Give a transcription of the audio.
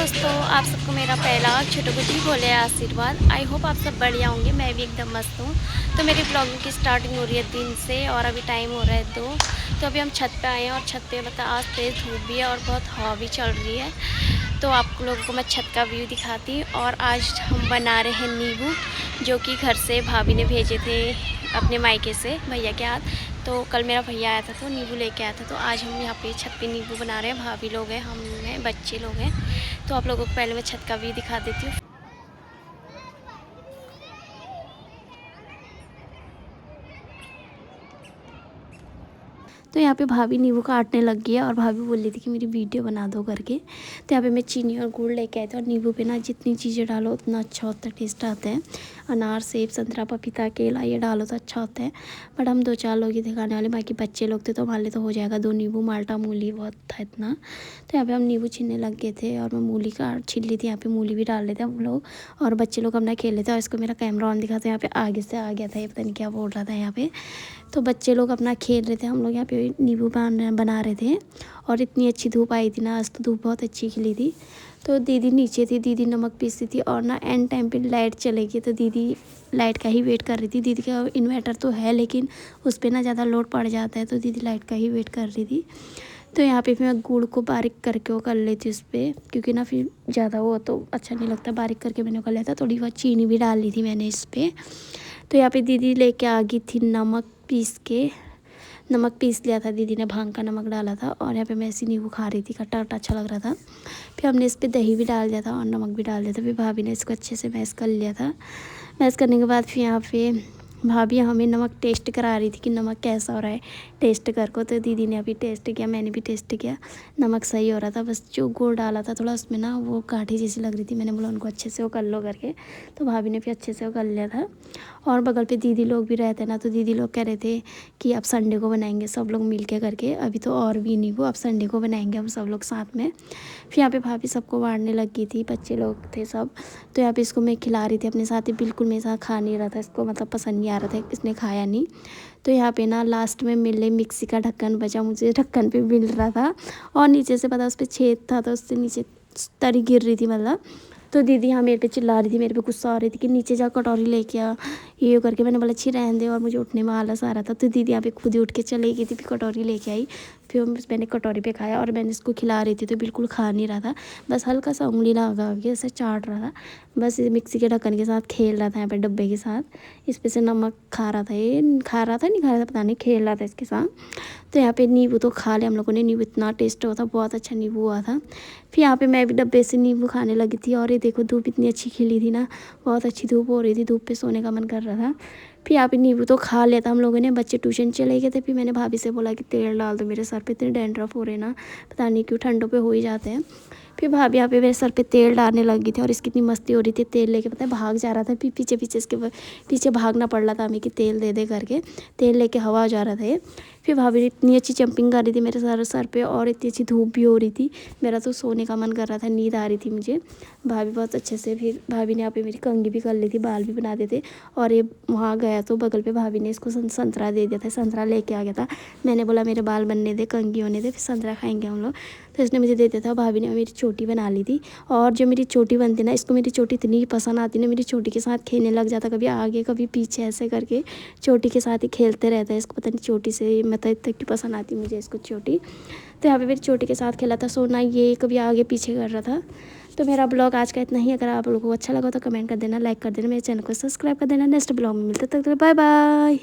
दोस्तों, आप सबको मेरा पहला छोटू जी बोले आशीर्वाद। आई होप आप सब बढ़िया होंगे। मैं भी एकदम मस्त हूँ। तो मेरी ब्लॉगिंग की स्टार्टिंग हो रही है दिन से और अभी टाइम हो रहा है 2। तो अभी हम छत पे आए हैं और छत पे मतलब आज तेज़ धूप भी है और बहुत हवा भी चल रही है। तो आप लोगों को मैं छत का व्यू दिखाती हूँ। और आज हम बना रहे हैं नींबू, जो कि घर से भाभी ने भेजे थे अपने मायके से भैया के हाथ। तो कल मेरा भैया आया था तो नींबू लेके आया था। तो आज हम यहाँ पे छत पे नींबू बना रहे हैं। भाभी लोग हैं, हम हैं, बच्चे लोग हैं। तो आप लोगों को पहले मैं छत का व्यू दिखा देती हूँ। तो यहाँ पे भाभी नींबू काटने लग गई है और भाभी बोल रही थी कि मेरी वीडियो बना दो करके। तो यहाँ पे मैं चीनी और गुड़ लेके आई थी। और नींबू पे ना जितनी चीज़ें डालो उतना अच्छा होता है, टेस्ट आता है। अनार, सेब, संतरा, पपीता, केला ये डालो तो अच्छा होता है। बट हम 2-4 लोग ही थे खाने वाले, बाकी बच्चे लोग थे तो हमारे लिए तो हो जाएगा 2 नींबू। माल्टा मूली बहुत था इतना। तो यहाँ पे हम नींबू छीलने लग गए थे और मैं मूली का छील ली थी। यहाँ पे मूली भी डाल लेते हम लोग और बच्चे लोग अपना खेल लेते। और इसको मेरा कैमरा ऑन दिखा था, यहाँ पे आगे से आ गया था, ये पता नहीं क्या बोल रहा था यहाँ पे। तो बच्चे लोग अपना खेल रहे थे, हम लोग यहाँ पे नींबू बना रहे थे। और इतनी अच्छी धूप आई थी ना, आज तो धूप बहुत अच्छी खिली थी। तो दीदी नीचे थी, दीदी नमक पीसती थी। और ना एंड टाइम पे लाइट चलेगी तो दीदी लाइट का ही वेट कर रही थी। दीदी का इन्वर्टर तो है लेकिन उस पर ना ज़्यादा लोड पड़ जाता है, तो दीदी लाइट का ही वेट कर रही थी। तो यहाँ पे फिर मैं गुड़ को बारीक करके वो कर लेती उस पर, क्योंकि ना फिर ज़्यादा वो तो अच्छा नहीं लगता। बारीक करके मैंने कर लिया था। थोड़ी बहुत चीनी भी डाल ली थी मैंने इस पर। तो यहाँ पे दीदी लेके आ गई थी नमक पीस के। नमक पीस लिया था दीदी ने, भांग का नमक डाला था। और यहाँ पे मैं ऐसी नींबू खा रही थी, खट्टा खट्टा अच्छा लग रहा था। फिर हमने इस पर दही भी डाल दिया था और नमक भी डाल दिया था। फिर भाभी ने इसको अच्छे से मैश कर लिया था। मैश करने के बाद फिर यहाँ पे भाभी हमें नमक टेस्ट करा रही थी कि नमक कैसा हो रहा है, टेस्ट कर को। तो दीदी ने अभी टेस्ट किया, मैंने भी टेस्ट किया, नमक सही हो रहा था। बस जो गुड़ डाला था थोड़ा उसमें ना वो काठी जैसी लग रही थी। मैंने बोला उनको अच्छे से वो कर लो करके, तो भाभी ने फिर अच्छे से वो कर लिया था। और बगल पे दीदी लोग भी रहते ना, तो दीदी लोग कह रहे थे कि अब संडे को बनाएंगे सब लोग मिल के करके। अभी तो और भी नहीं, वो अब संडे को बनाएंगे हम सब लोग साथ में। फिर यहाँ पे भाभी सबको बांटने लगी थी, बच्चे लोग थे सब। तो यहाँ पे इसको मैं खिला रही थी अपने साथ ही, बिल्कुल मेरे साथ खा नहीं रहा था, इसको मतलब पसंद नहीं आ रहा था, इसने खाया नहीं। तो यहाँ पे ना लास्ट में मिले मिक्सी का ढक्कन बचा, मुझे ढक्कन पे मिल रहा था और नीचे से पता उस पर छेद था, तो उससे नीचे तरी गिर रही थी मतलब। तो दीदी यहाँ मेरे पे चिल्ला रही थी, मेरे पे गुस्सा आ रही थी कि नीचे जा कटोरी लेके आ, ये करके। मैंने बोला अच्छी रहने दे, और मुझे उठने में आलस आ रहा था। तो दीदी यहाँ पे खुद ही उठ के चली गई थी, फिर कटोरी लेके आई। फिर मैंने कटोरी पे खाया और मैंने इसको खिला रही थी तो बिल्कुल खा नहीं रहा था, बस हल्का सा उंगली लगा के ऐसे चाट रहा था। बस मिक्सी के ढक्कन के साथ खेल रहा था यहाँ पे डब्बे के साथ, इस पे से नमक खा रहा था, ये खा रहा था नहीं खा रहा था पता नहीं, खेल रहा था इसके साथ। तो यहाँ पे नींबू तो खा लिया हम लोगों ने, नींबू इतना टेस्ट हुआ था, बहुत अच्छा नींबू हुआ था। फिर यहाँ पे मैं भी डब्बे से नींबू खाने लगी थी। और ये देखो धूप इतनी अच्छी खिली थी ना, बहुत अच्छी धूप हो रही थी, धूप पे सोने का मन कर रहा था। फिर यहाँ पे नींबू तो खा लिया था हम लोगों ने, बच्चे ट्यूशन चले गए थे। फिर मैंने भाभी से बोला कि तेल डाल दो मेरे सर पे, इतने डैंड्रफ हो रहे ना, पता नहीं क्यों ठंडों पे हो ही जाते हैं। फिर भाभी यहाँ पे मेरे सर पे तेल डालने लगी थी और इसकी इतनी मस्ती हो रही थी, तेल लेके पता है भाग जा रहा था। फिर पीछे पीछे इसके पीछे भागना पड़ रहा था हमें कि तेल दे दे करके, तेल लेके हवा जा रहा था ये। फिर भाभी इतनी अच्छी जंपिंग कर रही थी मेरे सर पे, और इतनी अच्छी धूप भी हो रही थी, मेरा तो सोने का मन कर रहा था, नींद आ रही थी मुझे। भाभी बहुत अच्छे से, फिर भाभी ने यहाँ पे मेरी कंघी भी कर ली थी, बाल भी बना देते। और ये वहाँ गया तो बगल पे भाभी ने इसको संतरा दे दिया था, संतरा लेके आ गया था। मैंने बोला मेरे बाल बनने दे, कंघी होने दे, फिर संतरा खाएंगे हम लोग। तो इसने मुझे दे दिया था। भाभी ने मेरी चोटी बना ली थी। और जो मेरी चोटी बनती ना, इसको मेरी चोटी इतनी पसंद आती ना, मेरी चोटी के साथ खेलने लग जाता, कभी आगे कभी पीछे ऐसे करके चोटी के साथ ही खेलते रहता है। इसको पता नहीं चोटी से मतलब इतनी की पसंद आती मुझे इसको चोटी। तो यहाँ पे मेरी चोटी के साथ खेला था, सोना ये कभी आगे पीछे कर रहा था। तो मेरा ब्लॉग आज का इतना ही। अगर आप लोगों को अच्छा लगा तो कमेंट कर देना, लाइक कर देना, मेरे चैनल को सब्सक्राइब कर देना। नेक्स्ट ब्लॉग में मिलते तक बाय बाय।